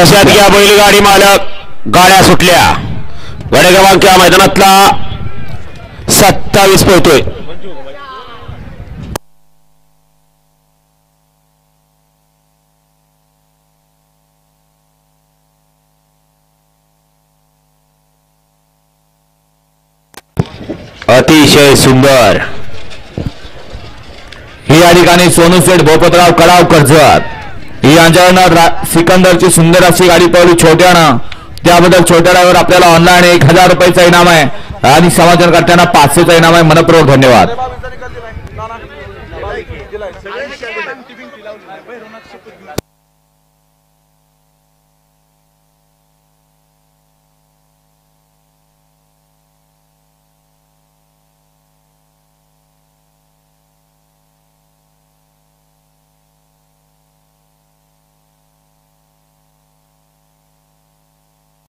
लक्षात घ्या बैलगाडी मालक, गाड्या सुटल्या. गाडी क्रमांक या मैदानातला 27 पोहतोय. अतिशय सुंदर ही या ठिकाणी सोनूशेठ भोपतराव कडाव कर्जत यांच्याकडनं सिकंदरची सुंदर अशी गाडी पळवली छोट्यानं. त्याबद्दल छोट्या ड्रायव्हर आपल्याला ऑनलाईन 1000 रुपयाचा इनाम आहे आणि समाजकर्त्यांना 500चा इनाम आहे. मनपूर्वक धन्यवाद.